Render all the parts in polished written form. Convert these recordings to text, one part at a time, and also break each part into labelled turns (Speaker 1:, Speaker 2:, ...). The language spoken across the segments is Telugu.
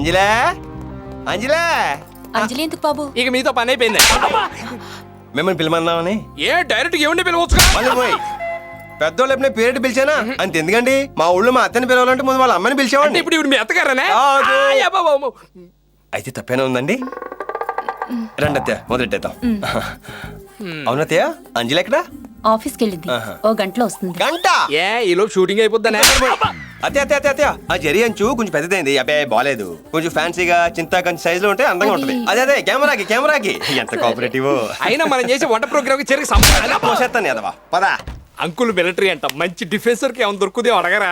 Speaker 1: అంజలా అంజలా
Speaker 2: అంజలి ఎందుకు బాబు?
Speaker 3: ఇక మీతో పని అయిపోయింది.
Speaker 1: మిమ్మల్ని పిలమన్నామని.
Speaker 3: ఏ డైరెక్ట్ ఏమండి పిలవచ్చు.
Speaker 1: మళ్ళీ పోయి పెద్దోళ్ళు ఎప్పుడైనా పేరెంట్ పిలిచానా అంత ఎందుకండి? మా ఊళ్ళో మా అత్తని పిలవాలంటే ముందు వాళ్ళ అమ్మని పిలిచేవాడిని.
Speaker 3: ఇప్పుడు మీ అత్తగారనే?
Speaker 1: అయితే తప్పేనా ఉందండి? రండి అత్తయ్య మొదలెట్టేద్దాం. అవునత్తయ్య అంజలి ఎక్కడా?
Speaker 2: ఆఫీస్కి వెళ్ళింది, ఓ గంటలో వస్తుంది.
Speaker 1: గంట?
Speaker 3: ఏ ఈలోపు షూటింగ్ అయిపోద్దనే.
Speaker 1: అత్తయ్య అత్తయ్య అత్తయ్య ఆ జరి అంచు కొంచెం పెద్దదైంది. అబ్బాయి బాలేదు, కొంచెం ఫ్యాన్సీగా చింతా కొంచెం సైజ్ లో ఉంటే అందంగా ఉంటది. అదే కెమెరాకి ఎంత కోఆపరేటివ్.
Speaker 3: అయినా మనం చేసే వంట ప్రోగ్రామ్ కి
Speaker 1: పోసేస్తాను ఎదవా పదా.
Speaker 3: అంకుల్ మిలిటరీ అంట, మంచి డిఫెన్సర్ కి ఏమైనా దొరుకుదే అడగరా.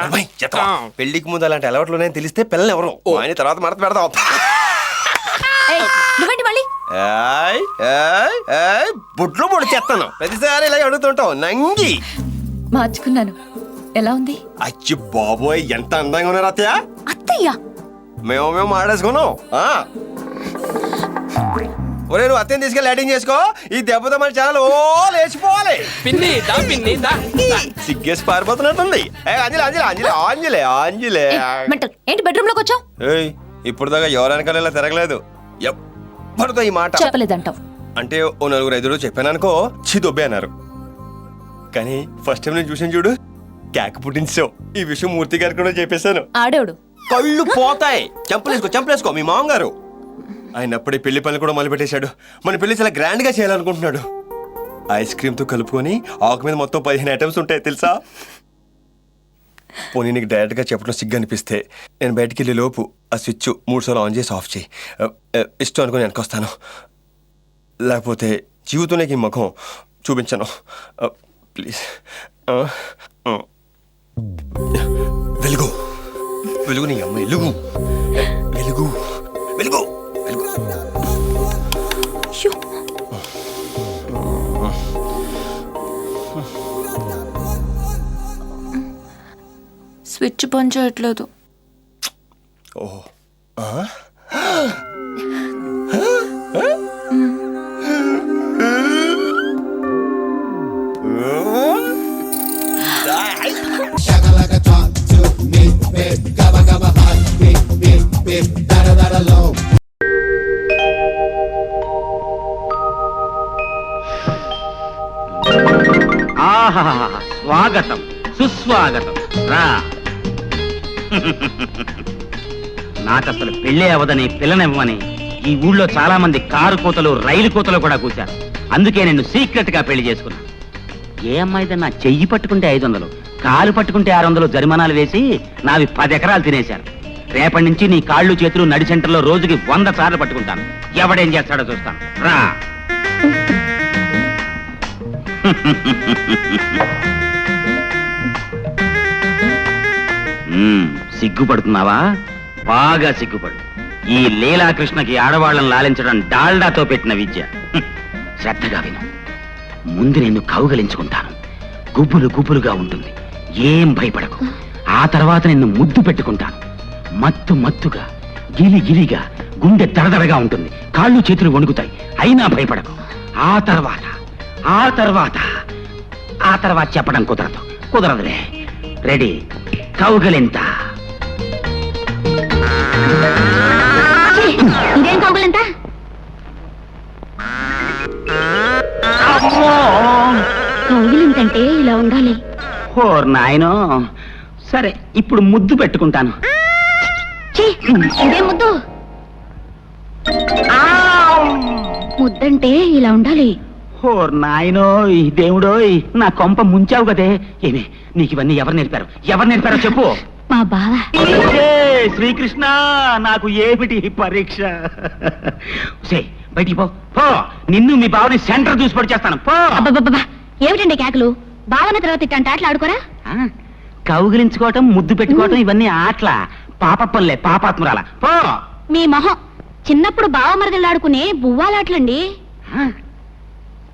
Speaker 1: పెళ్లికి ముందు అలాంటి అలవాట్లు తెలిస్తే పిల్లలు ఎవరు ఆయన తర్వాత మడత పెడదాం. బుడ్లు పొడి చేస్తాను ప్రతిసారి ఇలా అడుగుతుంటావు నంగి.
Speaker 2: మార్చుకున్నాను. ఎలా ఉంది?
Speaker 1: అచ్చి బాబోయ్ ఎంత అందంగా ఉన్నారు అత్తయ్య.
Speaker 2: అత్తయ్య
Speaker 1: మేము మాడేసుకున్నాం. ఒరే నువ్వు అత్తయ్యని తీసుకెళ్ళి లైటింగ్ చేసుకో. ఈ దెబ్బతో మన ఛానల్ ఓ లేచిపోవాలి.
Speaker 3: పిన్ని దా పిన్ని దా.
Speaker 1: సిగ్గేసి పారిపోతున్నట్టుంది. ఆంజలే
Speaker 2: ఏంటి బెడ్రూమ్ లోకి వచ్చావు?
Speaker 1: ఇప్పుడు దాకా ఎవరనకాల ఇలా తిరగలేదు. ఎప్పటితో ఈ మాట
Speaker 2: చెప్పలేదంటావు
Speaker 1: అంటే ఓ నలుగురు ఐదుగురు చెప్పాను అనుకో చిదొబ్బే అన్నారు. కానీ ఫస్ట్ టైం నేను చూసాను చూడు కేక పుట్టించావు. ఈ విషయం మూర్తి గారికి కూడా చెప్పేశాను.
Speaker 2: ఆడేవుడు
Speaker 1: కళ్ళు పోతాయి. చంపలేసుకో మీ మామగారు. ఆయన అప్పుడే పెళ్లి పనులు కూడా మొదలు పెట్టేశాడు. మన పెళ్లి చాలా గ్రాండ్ గా చేయాలనుకుంటున్నాడు. ఐస్ క్రీమ్ తో కలుపుకొని ఆకు మీద మొత్తం 15 ఐటమ్స్ ఉంటాయి తెలుసా. పోనీ నీకు డైరెక్ట్ గా చెప్పడం సిగ్గు అనిపిస్తే నేను బయటికి వెళ్ళే లోపు ఆ స్విచ్ 3 సార్లు ఆన్ చేసి ఆఫ్ చేయి. ఇష్టం అనుకుని వెనకొస్తాను. లేకపోతే జీవితంలో ఈ ముఖం చూపించను ప్లీజ్. వెలుగు వెలుగు నీ అమ్మ వెలుగు వెలుగు వెలుగు వెలుగు.
Speaker 2: స్విచ్ పని చేయట్లేదు.
Speaker 1: ఓహో
Speaker 4: స్వాగతం సుస్వాగతం రా. నాకసలు పెళ్ళే అవదని పిల్లనివ్వమని ఈ ఊళ్ళో చాలా మంది కారు కోతలు రైలు కోతలు కూడా కూర్చారు. అందుకే నేను సీక్రెట్ గా పెళ్లి చేసుకున్నా. ఏ అమ్మాయిదా నా చెయ్యి పట్టుకుంటే 500, కాలు పట్టుకుంటే 600 జరిమానాలు వేసి నావి 10 ఎకరాలు తినేశారు. రేపటి నుంచి నీ కాళ్ళు చేతులు నడి సెంటర్లో రోజుకి 100 సార్లు పట్టుకుంటాను. ఎవడేం చేస్తాడో చూస్తాను రా. సిగ్గుపడుతున్నావా? బాగా సిగ్గుపడు. ఈ లీలాకృష్ణకి ఆడవాళ్ళని లాలించడం డాల్డాతో పెట్టిన విద్య. శ్రద్ధగా విను. ముందు నేను కౌగలించుకుంటాను. గుబులు గుబులుగా ఉంటుంది, ఏం భయపడకు. ఆ తర్వాత నిన్ను ముద్దు పెట్టుకుంటాను. మత్తు మత్తుగా గిలి గిలిగా గుండె దడదడగా ఉంటుంది, కాళ్ళు చేతులు వణుకుతాయి, అయినా భయపడకు. ఆ తర్వాత చెప్పడం కుదరదులే. రెడీ? కౌగలింత.
Speaker 5: ఇదేం కౌగలింత? కౌగిలింతంటే ఇలా ఉండాలి.
Speaker 4: ఓర్ నాయనో. సరే ఇప్పుడు ముద్దు పెట్టుకుంటాను.
Speaker 5: ఇదే ముద్దు? ముద్దంటే ఇలా ఉండాలి.
Speaker 4: ఓర్ నాయనో దేవుడో, నా కొంప ముంచావు కదే. ఏమే నీకు ఇవన్నీ ఎవరు నేర్పారో చెప్పు.
Speaker 5: మా బావ.
Speaker 4: శ్రీకృష్ణ నాకు ఏమిటి పరీక్ష? బయటికి పో. నిన్ను మీ బావని సెంటర్ చూసి పడి చేస్తాను. పో.
Speaker 5: ఏమిటండి కేకలు? బావన తర్వాత ఇట్టంటే ఆటలు ఆడుకోరా?
Speaker 4: కౌగిలించుకోవటం, ముద్దు పెట్టుకోవటం ఇవన్నీ ఆటల. పాపప్పలే, పాపాత్మురాల. పో.
Speaker 5: మీ మొహం. చిన్నప్పుడు బావ మరదలు ఆడుకునే బువ్వాలాటలండి.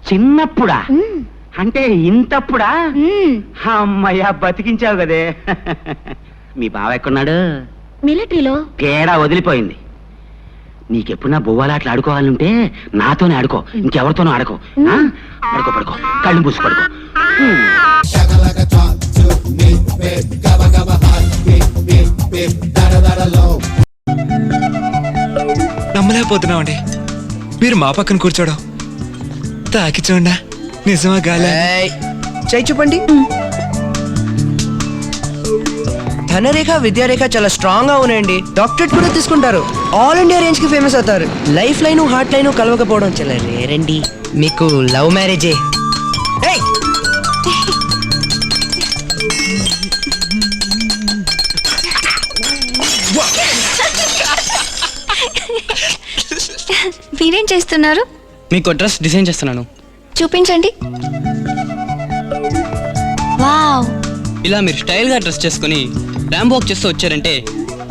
Speaker 4: చిన్నప్పుడా? అంటే ఇంతప్పుడా? అమ్మయ్యా బతికించావు కదే. మీ బావ ఎక్కడున్నాడు?
Speaker 5: మిలిటరీలో.
Speaker 4: తేడా వదిలిపోయింది. నీకెప్పుడన్నా బువ్వాలాట్లు ఆడుకోవాలంటే నాతోనే ఆడుకో, ఇంకెవరితోనూ ఆడుకో. పడుకో, కళ్ళు మూసి పడుకో.
Speaker 6: నమ్మలేకపోతున్నామండి. మీరు మా పక్కన కూర్చోవడం, తాకి చూడ నిజమా గాలి?
Speaker 7: చేయి చూపండి. ధనరేఖ విద్యారేఖ చాలా స్ట్రాంగ్ గా ఉన్నాయండి. డాక్టరేట్ కూడా తీసుకుంటారు. ఆల్ ఇండియా రేంజ్ కి ఫేమస్ అవుతారు. లైఫ్ లైన్ హార్ట్ లైన్ కలవకపోవడం చాలా రేరండి. మీకు లవ్ మ్యారేజే. ఏయ్!
Speaker 2: మీరేం చేస్తున్నారు?
Speaker 8: మీకు డ్రెస్ డిజైన్ చేస్తున్నాను.
Speaker 2: చూపించండి. వావ్,
Speaker 8: ఇలా మీరు స్టైల్ గా డ్రెస్ చేసుకుని ర్యాంప్ వాక్ చేస్తూ వచ్చారంటే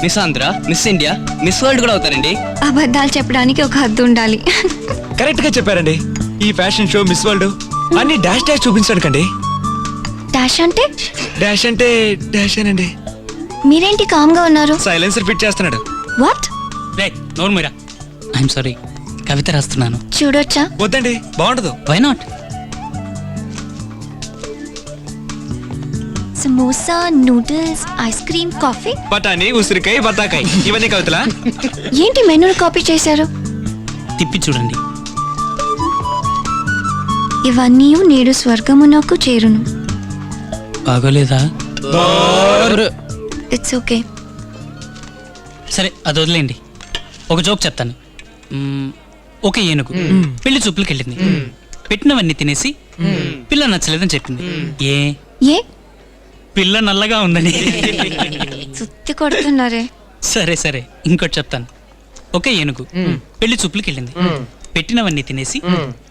Speaker 8: miss Andhra, miss India, miss world కూడా అవుతారండి.
Speaker 2: అబద్ధాలు చెప్పడానికి ఒక హద్దు ఉండాలి.
Speaker 6: కరెక్ట్ గా చెప్పారండి. ఈ ఫ్యాషన్ షో, మిస్ వరల్డ్ అన్ని డాష్ డాష్ చూపించడానికండి.
Speaker 2: డాష్ అంటే?
Speaker 6: డాష్ అంటే డాష్ అనండి.
Speaker 2: మీరేంటి కామ్ గా ఉన్నారు?
Speaker 6: సైలెన్సర్ ఫిట్ చేస్తున్నాడు.
Speaker 2: వాట్?
Speaker 8: రే నోరు మీరా. ఐఎమ్ సారీ, కవిత రాస్తున్నాను.
Speaker 2: చూడొచ్చా?
Speaker 6: వద్దండి, బాగుండదు.
Speaker 8: Why not?
Speaker 2: Samosa, noodles, ice cream, coffee.
Speaker 6: బఠానీ, ఉసిరికాయ, బత్తాకాయ ఇవన్నీ కవితలా?
Speaker 2: ఏంటి మెనూని కాపీ చేశారు?
Speaker 8: తిప్పి చూడండి.
Speaker 2: ఇవన్నీ నేడు స్వర్గమునకు చేరును.
Speaker 8: బాగోలేదా?
Speaker 2: It's okay.
Speaker 8: సరే అది వదిలేండి. ఒక జోక్ చెప్తాను. ఒక ఏనుగు పెళ్లి చూపులకు వెళ్ళింది. పెట్టినవన్నీ తినేసి పిల్ల నచ్చలేదని చెప్పింది.
Speaker 2: ఏ?
Speaker 8: పిల్ల నల్లగా ఉందని.
Speaker 2: సుత్తి కొడుతున్నారే.
Speaker 8: సరే సరే ఇంకోటి చెప్తాను. ఒక ఏనుగు పెళ్లి చూపులకు వెళ్ళింది. పెట్టినవన్నీ తినేసి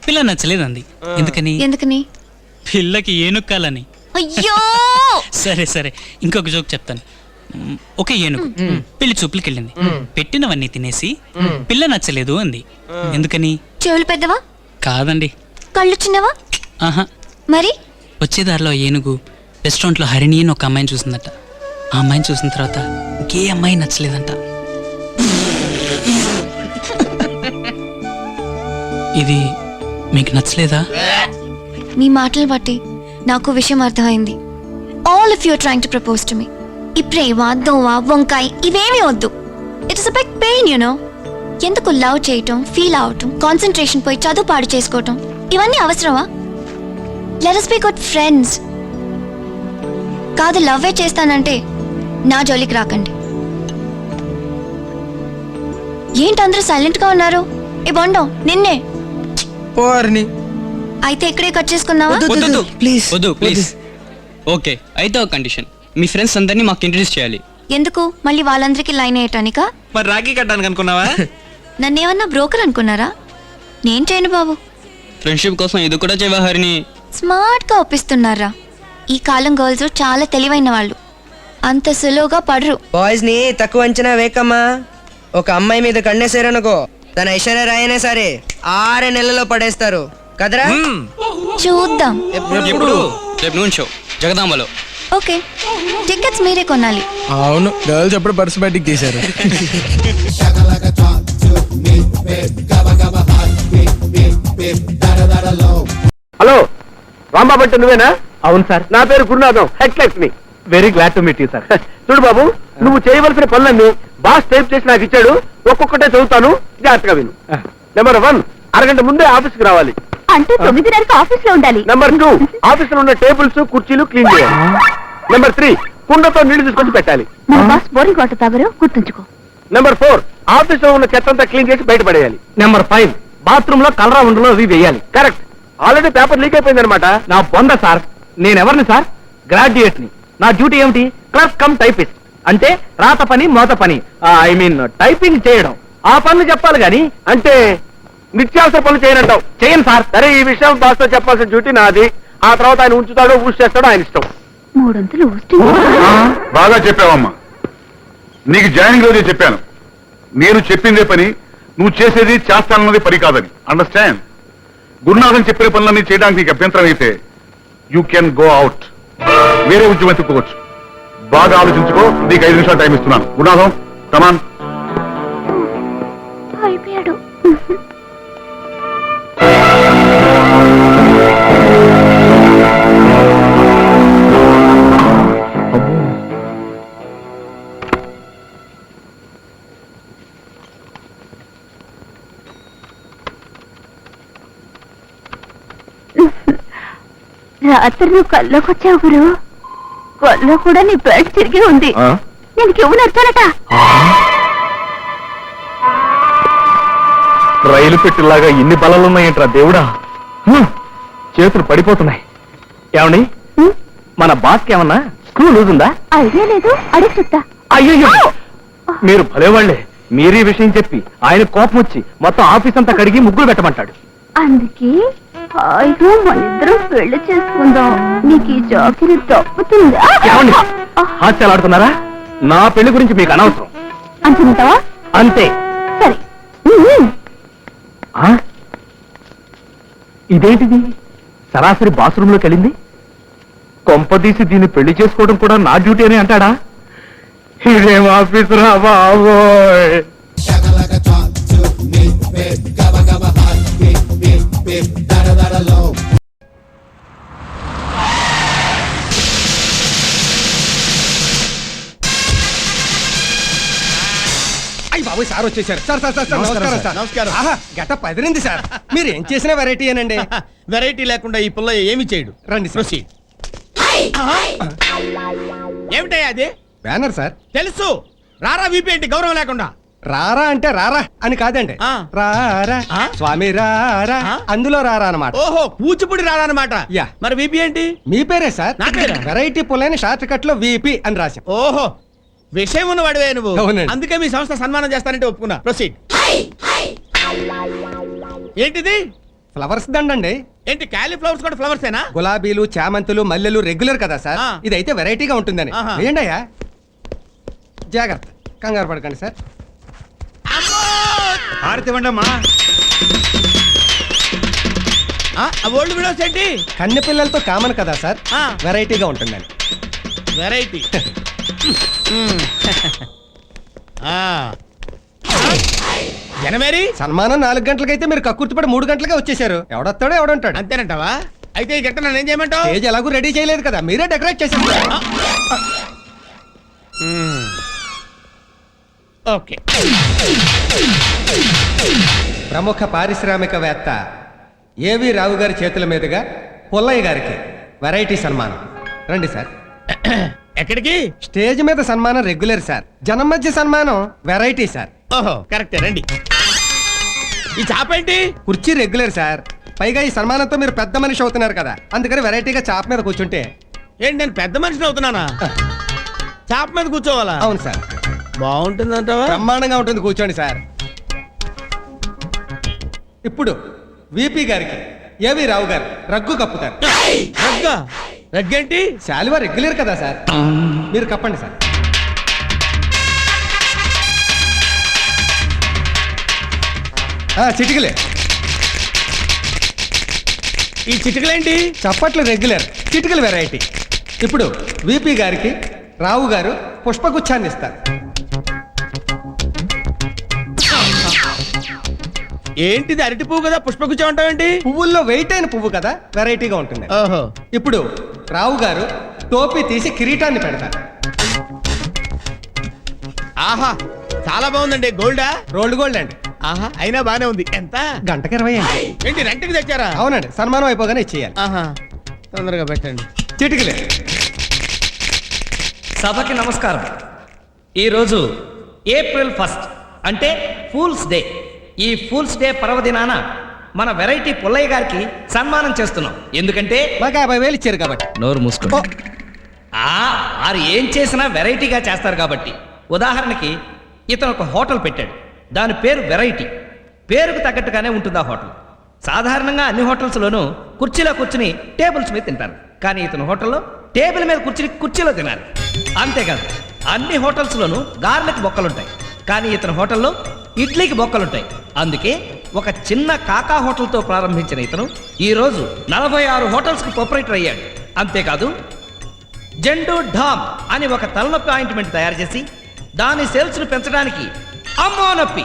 Speaker 8: పిల్ల నచ్చలేదంది.
Speaker 2: ఎందుకని?
Speaker 8: పిల్లకి ఏనుగు కాలని.
Speaker 2: అయ్యో!
Speaker 8: సరే సరే ఇంకొక జోక్ చెప్తాను. ఒక ఏనుగు పెళ్లి చూపులకు వెళ్ళింది. పెట్టినవన్నీ తినేసి పిల్ల నచ్చలేదు అంది. ఎందుకని?
Speaker 2: చెవులు పెద్దవా?
Speaker 8: కాదండి.
Speaker 2: కళ్ళు చిన్నవా?
Speaker 8: ఆహా.
Speaker 2: మరి?
Speaker 8: వచ్చే దారిలో ఏనుగు రెస్టారెంట్ లో హరిణి అని ఒక అమ్మాయిని చూసిందట. ఆ అమ్మాయిని చూసిన తర్వాత ఇంకే అమ్మాయి నచ్చలేదంట. ఇది మీకు నచ్చలేదా?
Speaker 2: మీ మాటలు బట్టి నాకు విషయం అర్థమైంది. All of you are trying to propose to me. ఈ ప్రేమ, దోవ, వంకాయ ఇవేమీ వద్దు. It is a big pain you know. ఎందుకు లవ్ చేయటం, ఫీల్ అవటం, కాన్సన్ట్రేషన్ పోయి చదువు పాడు చేసుకోవటం ఇవన్నీ అవసరమా? Let us be good friends. కాదు లవ్వే చేస్తానంటే నా జోలికి రాకండి. ఏంటి అందరూ సైలెంట్ గా ఉన్నారు? ఏ బొండం నిన్నే.
Speaker 7: పోర్ని.
Speaker 2: అయితే ఇక్కడే కట్ చేసుకున్నావా?
Speaker 7: ప్లీజ్
Speaker 8: వద్దు ప్లీజ్. ఓకే అయితే ఒక కండిషన్. మీ ఫ్రెండ్స్ అందరినీ మాకు ఇంట్రడ్యూస్ చేయాలి.
Speaker 2: ఎందుకు? మళ్ళీ వాళ్ళందరికీ లైన్ వేయటానికా?
Speaker 6: మరి రాఖీ కట్టడానికి అనుకున్నావా?
Speaker 2: నన్నేమన్నా బ్రోకర్ అనుకున్నారా? నేను చేయను బాబు.
Speaker 8: ఫ్రెండ్షిప్ కోసం ఇది కూడా చేయవా హరిని?
Speaker 2: స్మార్ట్ గా ఒప్పిస్తున్నారా? ఈ కాలం గర్ల్స్ చాలా తెలివైన వాళ్ళు. అంత సులువుగా పడరు.
Speaker 7: బాయ్స్ ని తక్కువ అంచనా వేకమ్మా. ఒక అమ్మాయి మీద కన్నేసారనుకో, తన ఐశ్వర్య రాయనే సరే 6 నెలల్లో పడేస్తారు కదరా?
Speaker 2: చూద్దాం.
Speaker 8: ఎప్పుడు? రేపు నూన్ షో జగదాంబలో.
Speaker 2: ఓకే, టికెట్స్ మీరే కొనాలి.
Speaker 9: అవును, గర్ల్స్ ఎప్పుడు పర్సు బయటికి తీశారు.
Speaker 3: హలో రాంబాబు అంటే నువ్వేనా? అవును సార్, నా పేరు గురునాథం, హెడ్ లెక్స్మి. Very glad to meet you sir. చూడు బాబు, నువ్వు చేయవలసిన పనులన్నీ బాస్ టైప్ చేసి నాకు ఇచ్చాడు. ఒక్కొక్కటే చదువుతాను, జాగ్రత్తగా విను. నెంబర్ 1, అరగంట ముందే ఆఫీస్కి రావాలి.
Speaker 5: అంటే 9:30కి ఆఫీస్ లో ఉండాలి.
Speaker 3: నెంబర్ 2, ఆఫీస్ లో ఉన్న టేబుల్స్ కుర్చీలు క్లీన్ చేయాలి. నెంబర్ 3, కుండతో నీళ్లు తీసుకొచ్చి పెట్టాలి.
Speaker 5: మన బాస్ బోరింగ్ వాటర్ తాగరు, గుర్తుంచుకో.
Speaker 3: నెంబర్ 4, ఆఫీస్ లో ఉన్న చెత్త అంతా క్లీన్ చేసి బయటపడేయాలి. నెంబర్ 5, బాత్రూమ్ లో కలరా ఉండలో అవి వేయాలి. కరెక్ట్. ఆల్రెడీ పేపర్ లీక్ అయిపోయింది అనమాట. నా బొంద సార్. నేనెవరిని సార్? గ్రాడ్యుయేట్ ని. నా డ్యూటీ ఏమిటి? Clerk cum typist. అంటే రాత పని, మోత పని, ఐ మీన్ టైపింగ్ చేయడం. ఆ పనులు చెప్పాలి గాని అంటే నిత్యావసర పనులు చేయనంటావు. చేయను సార్. సరే, ఈ విషయం బాస్ తో చెప్పాల్సిన డ్యూటీ నాది. ఆ తర్వాత ఆయన ఉంచుతాడో ఊసి చేస్తాడో ఆయన ఇష్టం.
Speaker 5: 300 ఊస్ట్.
Speaker 10: బాగా చెప్పావమ్మా. నీకు జాయినింగ్ రోజే చెప్పాను, నేను చెప్పిందే పని, నువ్వు చేసేది చేస్తానన్నది పని కాదని. అండర్స్టాండ్? గురునాథన్ చెప్పిన పనులన్నీ చేయడానికి నీకు అభ్యంతరం అయితే యూ కెన్ గో అవుట్. వేరే ఉద్యమం తిప్పుకోవచ్చు. బాగా ఆలోచించుకో. నీకు 5 నిమిషాలు టైం ఇస్తున్నాను. గురునాథం కమాన్.
Speaker 5: అయిపోయాడు. రాత్రి నువ్వు కల్లోకి వచ్చావు గురు. కల్లో కూడా నీ బెడ్ తిరిగి ఉంది. నేను కివ్వు నచ్చానట.
Speaker 3: రైలు పెట్టిలాగా ఇన్ని బలాలున్నాయంట్రా దేవుడా. చేతులు పడిపోతున్నాయి. ఏమండి, మన బాస్కి ఏమన్నా స్క్రూ లూజ్ ఉందా?
Speaker 5: ఐడియా లేదు, అడిగి చెప్తా.
Speaker 3: అయ్యో, మీరు భలేవాళ్లే. మీరీ విషయం చెప్పి ఆయన కోపం వచ్చి మొత్తం ఆఫీస్ అంతా కడిగి ముగ్గులు పెట్టమంటాడు.
Speaker 5: అందుకే హాయిగా మనిద్దరం పెళ్లి చేసుకుందాం. నీకు ఈ జాకిరి తప్పుతుంది.
Speaker 3: ఏమండి, హాస్యాలాడుతున్నారా? నా పెళ్లి గురించి మీకు అనవసరం.
Speaker 5: అంటున్నావా?
Speaker 3: అంతే.
Speaker 5: సరే.
Speaker 3: ఆ? ఇదేంటిది? సరాసరి బాత్రూమ్ లోకి వెళ్ళింది. కొంపదీసి దీన్ని పెళ్లి చేసుకోవడం కూడా నా డ్యూటీ అని అంటాడా? ఇదేం ఆఫీసు రా బాబోయ్.
Speaker 1: అయ్యి బాబు, సార్ వచ్చేసారు. సార్ సార్ సార్ నమస్కారం సార్.
Speaker 11: నమస్కారం.
Speaker 1: గెటప్ అదిరింది సార్. మీరు ఏం చేసినా వెరైటీ అనండి.
Speaker 11: వెరైటీ లేకుండా ఈ పుల్ల ఏమి చేయడు.
Speaker 1: రండి
Speaker 11: ప్రొసీడ్. ఏమిటయ్యా అది?
Speaker 1: Banner sir.
Speaker 11: తెలుసు. రారా వీపీ ఏంటి గౌరవం లేకుండా?
Speaker 1: రారా అంటే రారా అని కాదండి.
Speaker 11: ఆ.
Speaker 1: రారా
Speaker 11: ఆ?
Speaker 1: స్వామి రారా,
Speaker 11: ఆ?
Speaker 1: అందులో రారా అన్నమాట.
Speaker 11: ఓహో, కూచిపూడి రారా అన్నమాట.
Speaker 1: యా.
Speaker 11: మరి వీపీ ఏంటి?
Speaker 1: మీ పేరే సార్.
Speaker 11: నా పేరా?
Speaker 1: వెరైటీ పుల్లైన షార్ట్ కట్ లో విపి అని రాశాం.
Speaker 11: ఓహో, విషయం ఉన్నవాడివే నువ్వు.
Speaker 1: అవునండి.
Speaker 11: అందుకే మీ సంస్థ సన్మానం చేస్తానంటే ఒప్పుకున్నా. ప్రొసీడ్. ఏంటిది?
Speaker 1: ఫ్లవర్స్ దండండి.
Speaker 11: ఏంటి క్యాలీఫ్లవర్స్ కూడా ఫ్లవర్సేనా?
Speaker 1: గులాబీలు, చామంతులు, మల్లెలు రెగ్యులర్ కదా సార్.
Speaker 11: ఆ.
Speaker 1: ఇదైతే వెరైటీగా ఉంటుందని.
Speaker 11: ఆహా.
Speaker 1: వేయండి అయ్యా. జాగ్రత్త, కంగారు పడకండి సార్.
Speaker 11: ఓల్డ్ విడోస్ ఏంటి?
Speaker 1: కన్నె పిల్లలతో కామన్ కదా సార్.
Speaker 11: ఆ.
Speaker 1: వెరైటీగా ఉంటుందని.
Speaker 11: వెరైటీ. జనమేరి
Speaker 1: సన్మానం 4 గంటలకైతే మీరు కక్కుర్తిపడి 3 గంటలకే వచ్చేసారు. ఎవడొస్తాడో ఎవడుంటాడు.
Speaker 11: అంతేనంటావా? అయితే ఈ గంట నన్ను ఏం చేయమంటావు?
Speaker 1: స్టేజ్ ఎలాగూ రెడీ చేయలేదు కదా, మీరే డెకరేట్ చేసేది.
Speaker 11: ఓకే.
Speaker 1: ప్రముఖ పారిశ్రామికవేత్త ఏవి రావు గారి చేతుల మీదుగా పుల్లయ్య గారికి వెరైటీ సన్మానం. రండి సార్.
Speaker 11: ఎక్కడికి?
Speaker 1: స్టేజ్ మీద సన్మానం రెగ్యులర్ సార్, జనం మధ్య సన్మానం వెరైటీ సార్.
Speaker 11: ఓహో, కరెక్టే. రండి. ఈ చాప ఏంటి?
Speaker 1: కుర్చీ రెగ్యులర్ సార్, పైగా ఈ సన్మానంతో మీరు పెద్ద మనిషి అవుతున్నారు కదా, అందుకని వెరైటీగా చాప మీద కూర్చుంటే.
Speaker 11: ఏంటి, నేను పెద్ద మనిషిని అవుతున్నానా? చాప మీద కూర్చోవాలా?
Speaker 1: అవును సార్.
Speaker 11: బాగుంటుందంటావా?
Speaker 1: బ్రహ్మాండంగా ఉంటుంది, కూర్చోండి సార్. ఇప్పుడు విపి గారికి ఏవి రావు గారు రగ్గు కప్పుతారు.
Speaker 11: రగ్గా? రగ్గేంటి?
Speaker 1: శాలువా రెగ్యులర్ కదా సార్, మీరు కప్పండి సార్. చిటికలే.
Speaker 11: ఈ చిటికలేంటి?
Speaker 1: చప్పట్లు రెగ్యులర్, చిటికలు వెరైటీ. ఇప్పుడు విపి గారికి రావు గారు పుష్పగుచ్ఛాన్ని ఇస్తారు.
Speaker 11: ఏంటిది? అరటి పువ్వు కదా, పుష్పగుచ్చం అంటావేంటి?
Speaker 1: పువ్వుల్లో వెయిట్ అయిన పువ్వు కదా, వెరైటీగా ఉంటుంది.
Speaker 11: ఓహో.
Speaker 1: ఇప్పుడు రావు గారు టోపీ తీసి కిరీటాన్ని పెడతారు.
Speaker 11: ఆహా, చాలా బాగుందండి. గోల్డా?
Speaker 1: రోల్డ్ గోల్డ్ అండి.
Speaker 11: ఆహా, అయినా బానే ఉంది. ఎంత?
Speaker 1: గంటకి 20 అండి.
Speaker 11: ఏంటి, రెంట్కి తెచ్చారా?
Speaker 1: అవునండి, సన్మానం అయిపోగానే ఇచ్చేయాలి.
Speaker 11: ఆహా, తొందరగా పెట్టండి.
Speaker 1: చిటికలే.
Speaker 12: సభకి నమస్కారం. ఈరోజు ఏప్రిల్ 1 అంటే ఫూల్స్ డే. ఈ ఫూల్స్ డే పర్వదినాన మన వెరైటీ పుల్లయ్య గారికి సన్మానం చేస్తున్నాం. ఎందుకంటే
Speaker 1: మాకు 50,000 ఇచ్చారు కాబట్టి.
Speaker 12: నోరు మూసుకో. వారు ఏం చేసినా వెరైటీగా చేస్తారు కాబట్టి. ఉదాహరణకి ఇతను ఒక హోటల్ పెట్టాడు, దాని పేరు వెరైటీ. పేరుకు తగ్గట్టుగానే ఉంటుంది ఆ హోటల్. సాధారణంగా అన్ని హోటల్స్లోనూ కుర్చీలో కూర్చుని టేబుల్స్ మీద తింటారు, కానీ ఇతను హోటల్లో టేబుల్ మీద కూర్చుని కుర్చీలో తినాలి. అంతేకాదు, అన్ని హోటల్స్లోనూ గార్లిక్ బొక్కలుంటాయి, కానీ ఇతను హోటల్లో ఇడ్లీకి బొక్కలుంటాయి. అందుకే ఒక చిన్న కాకా హోటల్తో ప్రారంభించిన ఇతను ఈరోజు 46 హోటల్స్కి ప్రొపరేటర్ అయ్యాడు. అంతేకాదు, జెండు ఢామ్ అని ఒక తలనొప్పి ఆయింట్మెంట్ తయారు చేసి దాని సేల్స్ను పెంచడానికి అమ్మో నొప్పి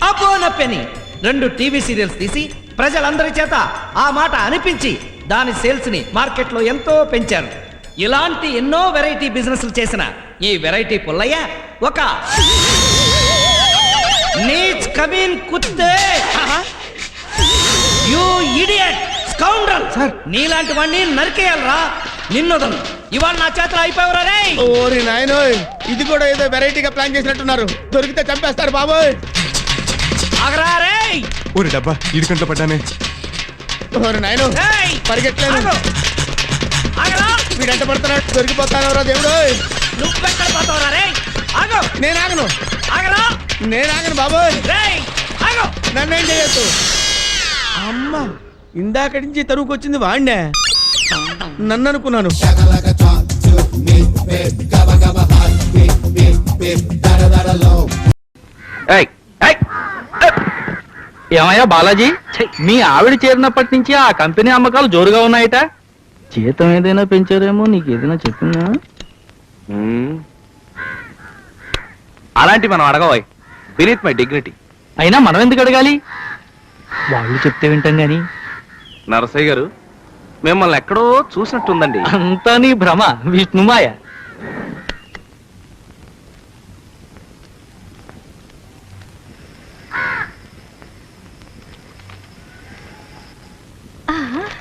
Speaker 12: అబ్బో నొప్పి అని 2 టీవీ సీరియల్స్ తీసి ప్రజలందరి చేత ఆ మాట అనిపించి దాని సేల్స్ని మార్కెట్లో ఎంతో పెంచారు. ఇలాంటి ఎన్నో వెరైటీ బిజినెస్లు చేసిన ఈ వెరైటీ పుల్లయ్య ఒక నీచ్ కమీన్ కుత్తే, యూ ఇడియట్ స్కౌండ్రల్ నీలాంటి వాడిని నరికేయాలరా నిన్నొదలు ఇవాళ నా చేతిలో అయిపోయావరా రే
Speaker 11: ఓరి నాయనోయ్ ఇది కూడా ఏదో వెరైటీగా ప్లాన్ చేసినట్టున్నారు దొరికితే చంపేస్తారు బాబోయ్
Speaker 12: ఆగరా రే
Speaker 6: ఊరి డబ్బా ఇడికంట్లో పడ్డానే.
Speaker 11: ఓరి నాయనో
Speaker 12: రేయ్!
Speaker 11: పరిగెట్టలేను
Speaker 12: ఆగు! ఆగరా
Speaker 11: వీడంట పడుతున్నాడు దొరికిపోతాను దేవుడు
Speaker 12: నువ్వెక్కడ పోతావురా రే ఆగో
Speaker 11: నేను ఆగను
Speaker 12: ఆగరా
Speaker 11: నేను ఆగను బాబోయ్
Speaker 12: రేయ్ ఆగో
Speaker 11: నన్నేం చేయొద్దు అమ్మ ఇందాకటి నుంచి తరువుకొచ్చింది వాడినే నన్ను అనుకున్నాను
Speaker 3: ఏమయ్యా బాలాజీ మీ ఆవిడ చేరినప్పటి నుంచి ఆ కంపెనీ అమ్మకాలు జోరుగా ఉన్నాయట. జీతం ఏదైనా పెంచారేమో నీకు ఏదైనా చెప్పిందా?
Speaker 11: అలాంటి మనం అడగవాయి బిలీత్ మై డిగ్నిటీ.
Speaker 3: అయినా మనం ఎందుకు అడగాలి? వాళ్ళు చెప్తే వింటాం గాని.
Speaker 11: నరసయ్య గారు మిమ్మల్ని ఎక్కడో చూసినట్టుందండి.
Speaker 3: అంతా నీ భ్రమ, విష్ణుమాయ.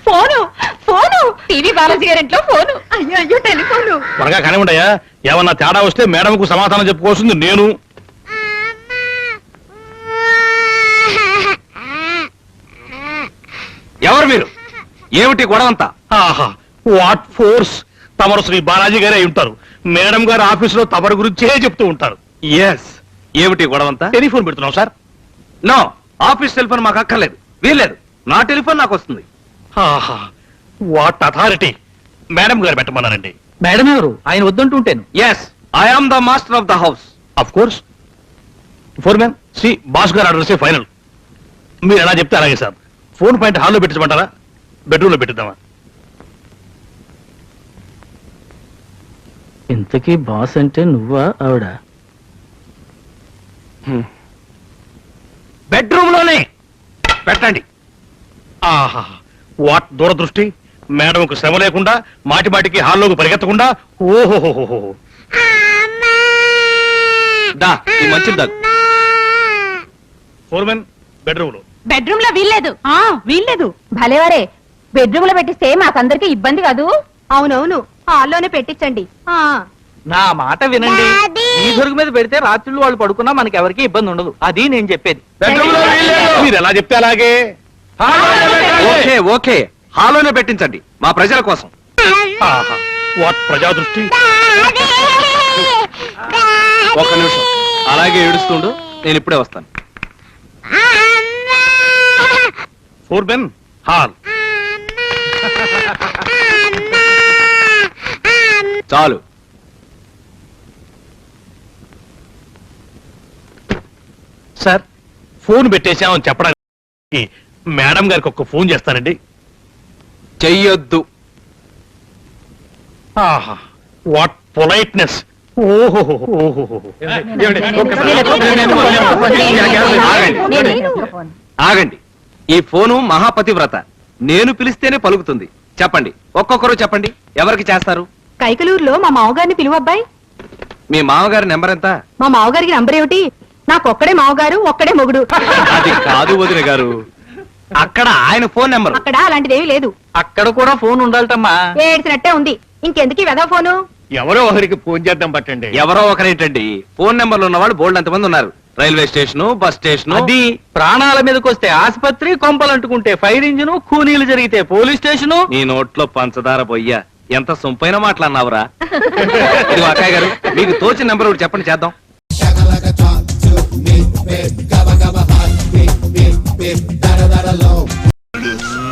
Speaker 5: ఫోను ఫోను టీవీ బాలాజీ గారింట్లో ఫోను. అయ్యో అయ్యో టెలిఫోను.
Speaker 10: త్వరగా కానివ్వండియా, ఏమన్నా తేడా వస్తే మేడంకు సమాధానం చెప్పుకోవాల్సింది నేను. ఎవరు మీరు? ఏమిటి గొడవంతా? ఆహా, వాట్ ఫోర్స్! తమరు శ్రీ బాలాజీ గారే అయి ఉంటారు. మేడం గారు ఆఫీసులో తమరి గురించే చెప్తూ ఉంటారు. ఎస్. ఏమిటి గొడవంతా? టెలిఫోన్ పెడుతున్నాం సార్. నో, ఆఫీస్ టెలిఫోన్ మాకు అక్కర్లేదు, వీల్లేదు. నా టెలిఫోన్ నాకు వస్తుంది. ఆహా, వాట్ అథారిటీ! మేడం గారు పెట్టమన్నారండి.
Speaker 3: మేడం ఎవరు? ఆయన వద్దంటుంటేను.
Speaker 11: Yes, I am the master of the house.
Speaker 10: Of course. Foreman, సి బాస్ గారు ఆర్డర్ ఫైనల్. మీరు ఎలా చెప్తే అలాగే సార్. ఫోన్ పాయింట్ హాల్లో పెట్టించమంటారా, బెడ్రూమ్ లో పెట్టిద్దామా?
Speaker 3: ఇంతకీ బాస్ అంటే నువ్వా ఆవిడ?
Speaker 11: బెడ్రూమ్ లోనే పెట్టండి.
Speaker 10: ఆహా, వాట్ దూరదృష్టి! మేడంకు శ్రమ లేకుండా మాటి మాటికి హాల్లోకి పరిగెత్తకుండా. ఓహోహోహో.
Speaker 11: దా ఈ మంచిది దాగు.
Speaker 10: ఫోర్మెన్, బెడ్రూమ్ లో.
Speaker 5: బెడ్రూమ్ లో వీల్లేదు. వీల్లేదు. భలేవారే, బెడ్రూమ్ లో పెట్టిస్తే మాకందరికి ఇబ్బంది కాదు. అవునవును, హాల్లోనే పెట్టించండి.
Speaker 3: నా మాట వినండి. ఈ దొరుకు మీద పెడితే రాత్రులు వాళ్ళు పడుకున్నా మనకి ఎవరికి ఇబ్బంది ఉండదు. అది నేను చెప్పేది.
Speaker 11: బెడ్రూమ్ లో వీల్లేదు.
Speaker 10: మీరు ఎలా చెప్తే అలాగే.
Speaker 11: ఓకే ఓకే, హాల్లోనే పెట్టించండి మా ప్రజల కోసం.
Speaker 10: ఆహా, వాట్ ప్రజాదృష్టి!
Speaker 11: ఒక్క నిమిషం అలాగే ఏడుస్తుండు, నేను ఇప్పుడే వస్తాను.
Speaker 10: Foremen, hall.
Speaker 11: చాలు.
Speaker 10: సార్, ఫోన్ పెట్టేశామని చెప్పడానికి మేడం గారికి ఒక్క ఫోన్ చేస్తానండి.
Speaker 11: చెయ్యొద్దు.
Speaker 10: ఆహా, వాట్ పొలైట్నెస్! ఓహో.
Speaker 11: ఆగండి, ఈ ఫోను మహాపతివ్రత. నేను పిలిస్తేనే పలుకుతుంది. చెప్పండి, ఒక్కొక్కరు చెప్పండి, ఎవరికి చేస్తారు?
Speaker 5: కైకలూరులో మా మామగారిని పిలువబ్బాయి.
Speaker 11: మీ మామగారి నెంబర్ ఎంత?
Speaker 5: మా మామగారికి నంబర్ ఏమిటి? నాకొక్కడే మామగారు, ఒక్కడే మొగుడు.
Speaker 11: అది కాదు వదిన గారు, అక్కడ ఆయన ఫోన్ నెంబర్.
Speaker 5: అక్కడ అలాంటిదేమీ లేదు.
Speaker 3: అక్కడ కూడా ఫోన్ ఉండాలటమ్మా.
Speaker 5: ఏడ్చినట్టే ఉంది. ఇంకెందుకు వెదా ఫోను?
Speaker 10: ఎవరో ఒకరికి ఫోన్ చేద్దాం పట్టండి.
Speaker 11: ఎవరో ఒకరేంటండి, ఫోన్ నెంబర్లు ఉన్న వాళ్ళు బోల్డ్ అంతమంది ఉన్నారు. Railway station, bus station.
Speaker 3: అది ప్రాణాల మీదకి వస్తే ఆసుపత్రి, కొంపలు అంటుకుంటే ఫైర్ ఇంజిన్, కూనీలు జరిగితే పోలీస్ స్టేషను.
Speaker 11: నీ నోట్లో పంచదార పొయ్యా, ఎంత సొంపైన మాట్లాడినావురా. ఇదిగో అక్కయ్య గారు, మీకు తోచిన నెంబర్ ఒకటి చెప్పండి, చేద్దాం.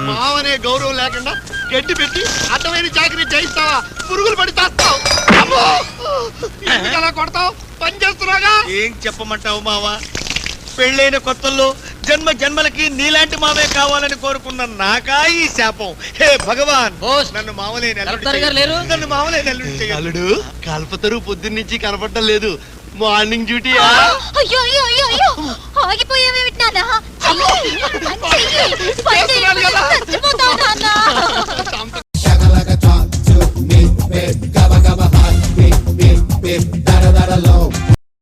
Speaker 1: మావనే గౌరవం లేకుండా గడ్డి పెట్టి అడ్డమైన చాకరీ చేయిస్తావా? పురుగులు పడి చేస్తావు. అలా కొడతావు, పని చేస్తున్నాగా. ఏం చెప్పమంటావు మావా? పెళ్ళైన కొత్తల్లో జన్మ జన్మలకి నీలాంటి మావే కావాలని కోరుకున్న నాకా ఈ శాపం. హే భగవాన్, నన్ను మావలే నన్ను మావలే అల్లుడు. కల్పతరు పొద్దున్నుంచి కనపడటం లేదు. Morning duty.
Speaker 2: అయ్యో అయ్యో అయ్యో అయ్యో, ఆగిపోయావేమిటి నాన్న? చెయ్యి, పని చెయ్యి. పని చెయ్యి, చచ్చిపోతావు నాన్న.